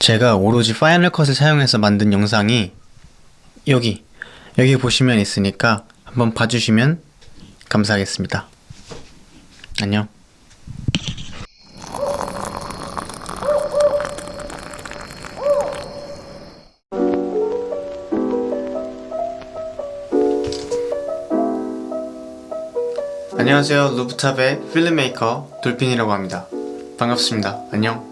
제가 오로지 파이널 컷을 사용해서 만든 영상이 여기 보시면 있으니까 한번 봐주시면 감사하겠습니다. 안녕. 안녕하세요. 루프탑의 필름메이커 돌핀이라고 합니다. 반갑습니다. 안녕.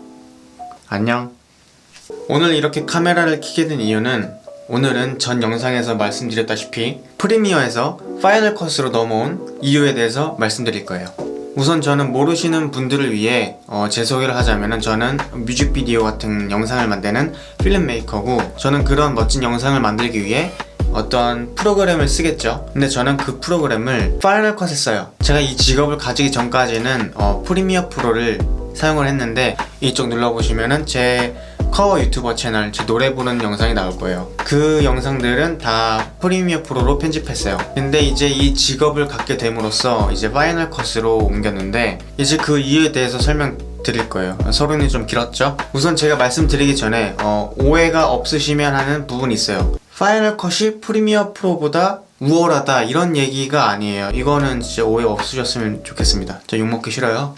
오늘 이렇게 카메라를 켜게 된 이유는, 오늘은 전 영상에서 말씀드렸다시피 프리미어에서 파이널 컷으로 넘어온 이유에 대해서 말씀드릴 거예요. 우선 저는 모르시는 분들을 위해 제 소개를 하자면, 저는 뮤직비디오 같은 영상을 만드는 필름메이커고, 저는 그런 멋진 영상을 만들기 위해 어떠한 프로그램을 쓰겠죠. 근데 저는 그 프로그램을 파이널 컷에 써요. 제가 이 직업을 가지기 전까지는 프리미어 프로를 사용을 했는데, 이쪽 눌러보시면은 제 커버 유튜버 채널, 제 노래 부르는 영상이 나올 거예요. 그 영상들은 다 프리미어 프로로 편집했어요. 근데 이제 이 직업을 갖게 됨으로써 이제 파이널 컷으로 옮겼는데, 이제 그 이유에 대해서 설명드릴 거예요. 서론이 좀 길었죠? 우선 제가 말씀드리기 전에 오해가 없으시면 하는 부분이 있어요. 파이널 컷이 프리미어 프로보다 우월하다, 이런 얘기가 아니에요. 이거는 진짜 오해 없으셨으면 좋겠습니다. 저 욕먹기 싫어요.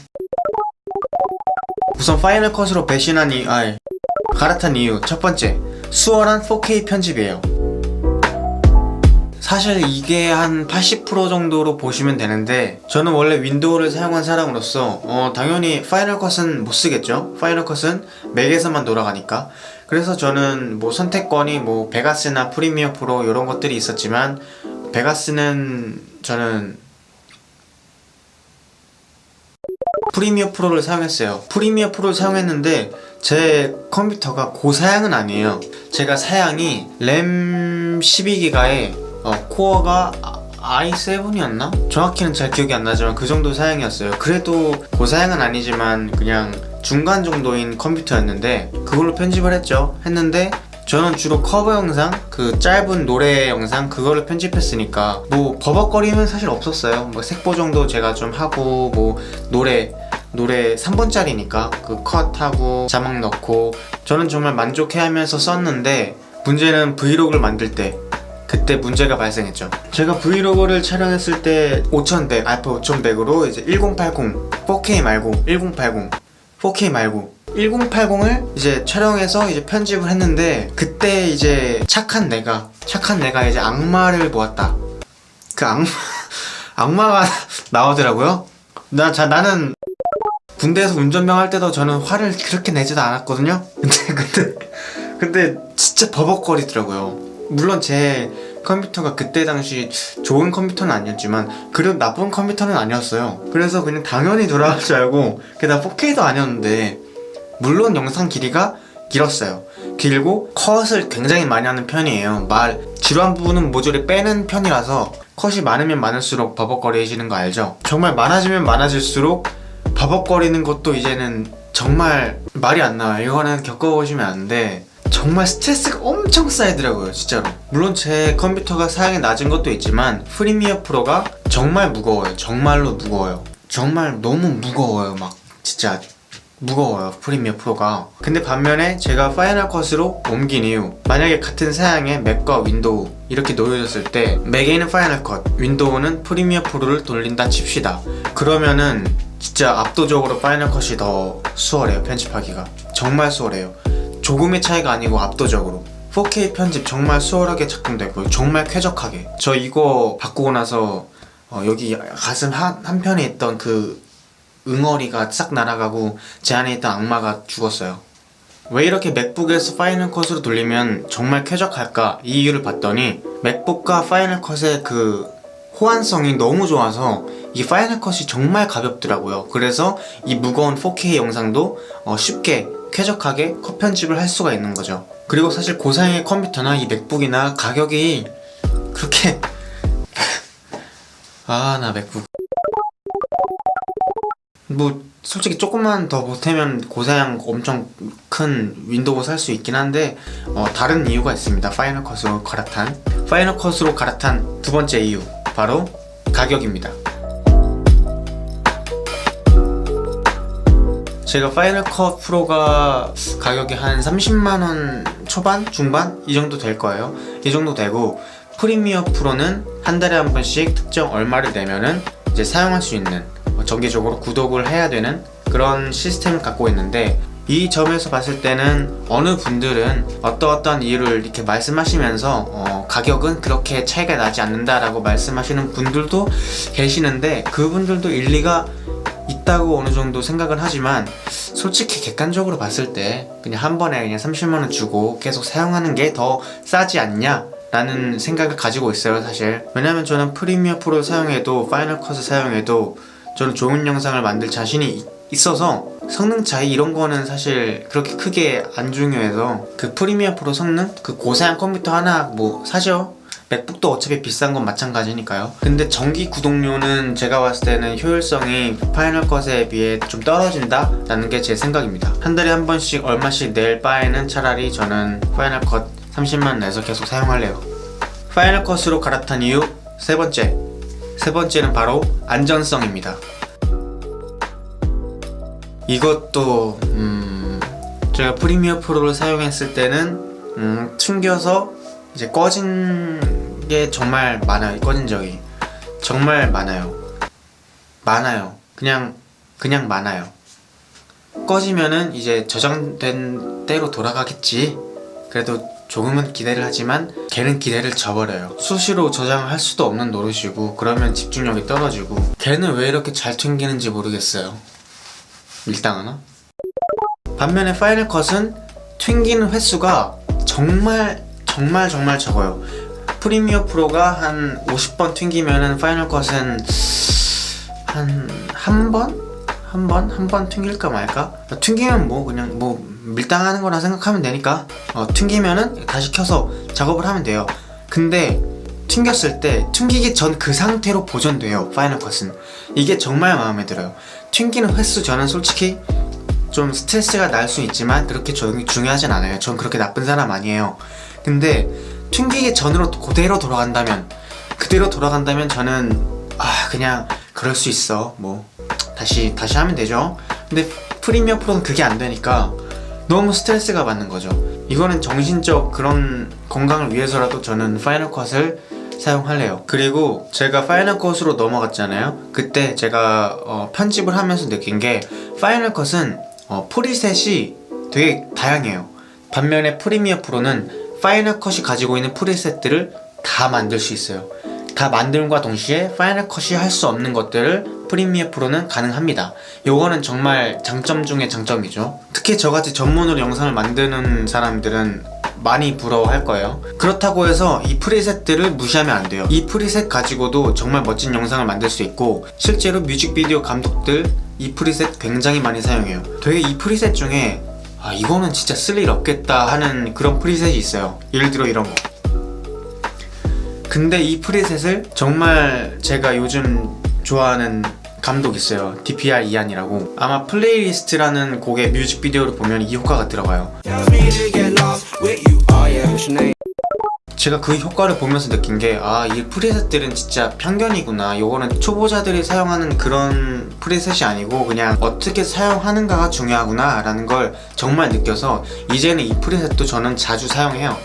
우선 파이널 컷으로 갈아탄 이유, 첫 번째, 수월한 4K 편집이에요. 사실 이게 한 80% 정도로 보시면 되는데, 저는 원래 윈도우를 사용한 사람으로서 당연히 파이널 컷은 못 쓰겠죠. 파이널 컷은 맥에서만 돌아가니까. 그래서 저는 선택권이 베가스나 프리미어 프로 이런 것들이 있었지만, 베가스는 저는 프리미어 프로를 사용했어요. 프리미어 프로를 사용했는데 제 컴퓨터가 고사양은 아니에요. 제가 사양이 램 12기가에 코어가 i7이었나? 정확히는 잘 기억이 안 나지만 그 정도 사양이었어요. 그래도 고사양은 아니지만 그냥 중간 정도인 컴퓨터였는데, 그걸로 편집을 했는데 저는 주로 커버 영상, 그 짧은 노래 영상, 그거를 편집했으니까 버벅거림은 사실 없었어요. 색보 정도 제가 좀 하고, 노래 3분짜리니까 그 컷하고 자막 넣고, 저는 정말 만족해하면서 썼는데, 문제는 브이로그를 만들 때, 그때 문제가 발생했죠. 제가 브이로그를 촬영했을 때 5100, 알파 5100으로 이제 1080, 4K 말고 1080, 4K 말고 1080을 이제 촬영해서 이제 편집을 했는데, 그때 이제 착한 내가 이제 악마를 보았다. 그 악마가 나오더라고요. 나는 군대에서 운전병 할 때도 저는 화를 그렇게 내지도 않았거든요. 근데 진짜 버벅거리더라고요. 물론 제 컴퓨터가 그때 당시 좋은 컴퓨터는 아니었지만, 그래도 나쁜 컴퓨터는 아니었어요. 그래서 그냥 당연히 돌아갈 줄 알고, 게다가 4K도 아니었는데, 물론 영상 길이가 길었어요. 길고 컷을 굉장히 많이 하는 편이에요. 지루한 부분은 모조리 빼는 편이라서, 컷이 많으면 많을수록 버벅거리시는 거 알죠? 정말 많아지면 많아질수록 버벅거리는 것도 이제는 정말 말이 안 나와요. 이거는 겪어보시면 안 돼. 정말 스트레스가 엄청 쌓이더라고요, 진짜로. 물론 제 컴퓨터가 사양이 낮은 것도 있지만, 프리미어 프로가 정말 무거워요. 정말로 무거워요. 정말 너무 무거워요. 진짜 무거워요, 프리미어 프로가. 근데 반면에 제가 파이널 컷으로 옮긴 이유, 만약에 같은 사양의 맥과 윈도우 이렇게 놓여졌을 때, 맥에 있는 파이널 컷, 윈도우는 프리미어 프로를 돌린다 칩시다. 그러면은 진짜 압도적으로 파이널 컷이 더 수월해요. 편집하기가 정말 수월해요. 조금의 차이가 아니고 압도적으로. 4K 편집 정말 수월하게 작동되고 정말 쾌적하게. 저 이거 바꾸고 나서 여기 가슴 한편에 있던 그 응어리가 싹 날아가고, 제 안에 있던 악마가 죽었어요. 왜 이렇게 맥북에서 파이널 컷으로 돌리면 정말 쾌적할까? 이 이유를 봤더니, 맥북과 파이널 컷의 그 호환성이 너무 좋아서 이 파이널 컷이 정말 가볍더라고요. 그래서 이 무거운 4K 영상도 쉽게 쾌적하게 컷 편집을 할 수가 있는 거죠. 그리고 사실 고사양의 컴퓨터나 이 맥북이나 가격이 그렇게 나 맥북 솔직히 조금만 더 보태면 고사양 엄청 큰 윈도우 살 수 있긴 한데, 다른 이유가 있습니다. 파이널 컷으로 갈아탄 두 번째 이유, 바로 가격입니다. 제가 파이널 컷 프로가 가격이 한 30만원 초반? 중반? 이 정도 될 거예요. 이 정도 되고, 프리미어 프로는 한 달에 한 번씩 특정 얼마를 내면은 이제 사용할 수 있는, 정기적으로 구독을 해야 되는 그런 시스템을 갖고 있는데, 이 점에서 봤을 때는 어느 분들은 어떠어떠한 이유를 이렇게 말씀하시면서 가격은 그렇게 차이가 나지 않는다라고 말씀하시는 분들도 계시는데, 그분들도 일리가 있다고 어느 정도 생각은 하지만, 솔직히 객관적으로 봤을 때 그냥 한 번에 그냥 30만원 주고 계속 사용하는 게 더 싸지 않냐 라는 생각을 가지고 있어요, 사실. 왜냐면 저는 프리미어 프로를 사용해도 파이널 컷을 사용해도 저는 좋은 영상을 만들 자신이 있어서 성능 차이 이런 거는 사실 그렇게 크게 안 중요해서, 그 프리미어 프로 성능? 그 고사양 컴퓨터 하나 뭐 사죠? 맥북도 어차피 비싼 건 마찬가지니까요. 근데 정기 구독료는 제가 봤을 때는 효율성이 파이널 컷에 비해 좀 떨어진다 라는 게 제 생각입니다. 한 달에 한 번씩 얼마씩 낼 바에는 차라리 저는 파이널 컷 30만 내서 계속 사용할래요. 파이널 컷으로 갈아탄 이유 세 번째는 바로 안전성입니다. 이것도 제가 프리미어 프로를 사용했을 때는 튕겨서 이제 꺼진 게 정말 많아요. 꺼진 적이 정말 많아요. 그냥 많아요. 꺼지면은 이제 저장된 때로 돌아가겠지, 그래도 조금은 기대를 하지만 걔는 기대를 저버려요. 수시로 저장을 할 수도 없는 노릇이고, 그러면 집중력이 떨어지고. 걔는 왜 이렇게 잘 튕기는지 모르겠어요. 밀당하나? 반면에 파이널 컷은 튕기는 횟수가 정말 적어요. 프리미어 프로가 한 50번 튕기면은 파이널 컷은 한 번 튕길까 말까? 튕기면 뭐 그냥 뭐 밀당하는 거라 생각하면 되니까 튕기면은 다시 켜서 작업을 하면 돼요. 근데 튕겼을 때 튕기기 전 그 상태로 보존돼요, 파이널 컷은. 이게 정말 마음에 들어요. 튕기는 횟수, 저는 솔직히 좀 스트레스가 날 수 있지만 그렇게 중요하진 않아요. 전 그렇게 나쁜 사람 아니에요. 근데 튕기기 전으로 그대로 돌아간다면 저는 그냥 그럴 수 있어, 뭐 다시 하면 되죠. 근데 프리미어 프로는 그게 안 되니까 너무 스트레스가 받는 거죠. 이거는 정신적 그런 건강을 위해서라도 저는 파이널 컷을 사용할래요. 그리고 제가 파이널 컷으로 넘어갔잖아요. 그때 제가 편집을 하면서 느낀 게, 파이널 컷은 프리셋이 되게 다양해요. 반면에 프리미어 프로는 파이널 컷이 가지고 있는 프리셋들을 다 만들 수 있어요. 다 만듦과 동시에 파이널 컷이 할 수 없는 것들을 프리미어 프로는 가능합니다. 요거는 정말 장점 중에 장점이죠. 특히 저같이 전문으로 영상을 만드는 사람들은 많이 부러워할 거예요. 그렇다고 해서 이 프리셋들을 무시하면 안 돼요. 이 프리셋 가지고도 정말 멋진 영상을 만들 수 있고, 실제로 뮤직비디오 감독들 이 프리셋 굉장히 많이 사용해요. 되게 이 프리셋 중에 이거는 진짜 쓸 일 없겠다 하는 그런 프리셋이 있어요. 예를 들어 이런 거. 근데 이 프리셋을 정말 제가 요즘 좋아하는 감독 있어요. DPR 이안이라고. 아마 플레이리스트라는 곡의 뮤직비디오를 보면 이 효과가 들어가요. 제가 그 효과를 보면서 느낀 게, 이 프리셋들은 진짜 편견이구나. 요거는 초보자들이 사용하는 그런 프리셋이 아니고 그냥 어떻게 사용하는가가 중요하구나 라는 걸 정말 느껴서, 이제는 이 프리셋도 저는 자주 사용해요.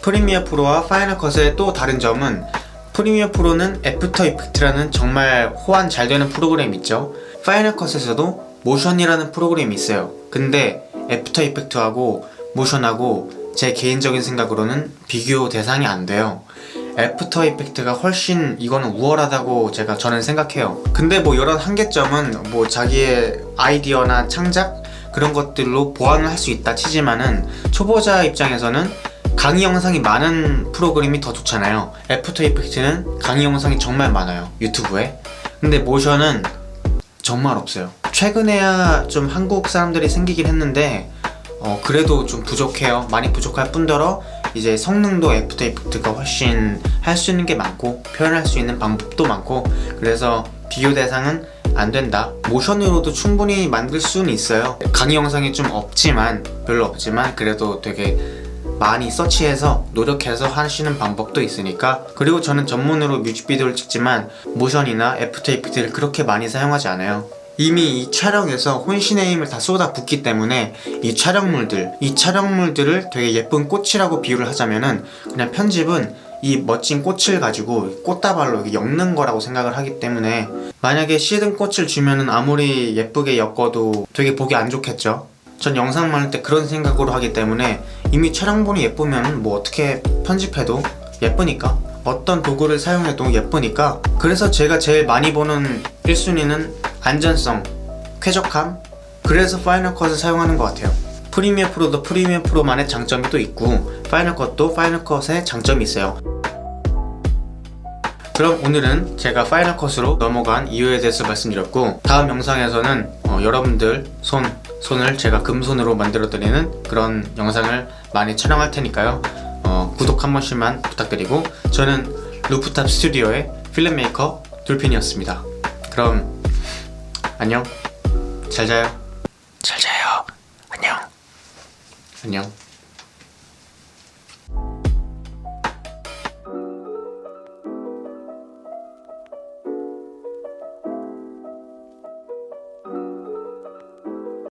프리미어 프로와 파이널 컷의 또 다른 점은, 프리미어 프로는 애프터 이펙트라는 정말 호환 잘 되는 프로그램이 있죠. 파이널 컷에서도 모션이라는 프로그램이 있어요. 근데 애프터 이펙트하고 모션하고 제 개인적인 생각으로는 비교 대상이 안 돼요. 애프터 이펙트가 훨씬 이거는 우월하다고 저는 생각해요. 근데 뭐 이런 한계점은 뭐 자기의 아이디어나 창작 그런 것들로 보완을 할 수 있다 치지만은, 초보자 입장에서는 강의 영상이 많은 프로그램이 더 좋잖아요. 애프터 이펙트는 강의 영상이 정말 많아요, 유튜브에. 근데 모션은 정말 없어요. 최근에야 좀 한국 사람들이 생기긴 했는데 그래도 좀 부족해요. 많이 부족할 뿐더러 이제 성능도 애프터 이펙트가 훨씬 할 수 있는 게 많고 표현할 수 있는 방법도 많고, 그래서 비교 대상은 안 된다. 모션으로도 충분히 만들 수는 있어요. 강의 영상이 좀 별로 없지만 그래도 되게 많이 서치해서 노력해서 하시는 방법도 있으니까. 그리고 저는 전문으로 뮤직비디오를 찍지만 모션이나 애프터 이펙트를 그렇게 많이 사용하지 않아요. 이미 이 촬영에서 혼신의 힘을 다 쏟아붓기 때문에 이 촬영물들을 되게 예쁜 꽃이라고 비유를 하자면은, 그냥 편집은 이 멋진 꽃을 가지고 꽃다발로 이렇게 엮는 거라고 생각을 하기 때문에, 만약에 시든 꽃을 주면은 아무리 예쁘게 엮어도 되게 보기 안 좋겠죠. 전 영상 만들 때 그런 생각으로 하기 때문에, 이미 촬영본이 예쁘면 뭐 어떻게 편집해도 예쁘니까, 어떤 도구를 사용해도 예쁘니까. 그래서 제가 제일 많이 보는 1순위는 안전성, 쾌적함, 그래서 파이널 컷을 사용하는 것 같아요. 프리미어 프로도 프리미어 프로만의 장점이 또 있고, 파이널 컷도 파이널 컷의 장점이 있어요. 그럼 오늘은 제가 파이널 컷으로 넘어간 이유에 대해서 말씀드렸고, 다음 영상에서는 여러분들 손을 제가 금손으로 만들어 드리는 그런 영상을 많이 촬영할 테니까요. 구독 한 번씩만 부탁드리고, 저는 루프탑 스튜디오의 필름메이커 돌핀이었습니다. 그럼 안녕. 잘 자요. 안녕.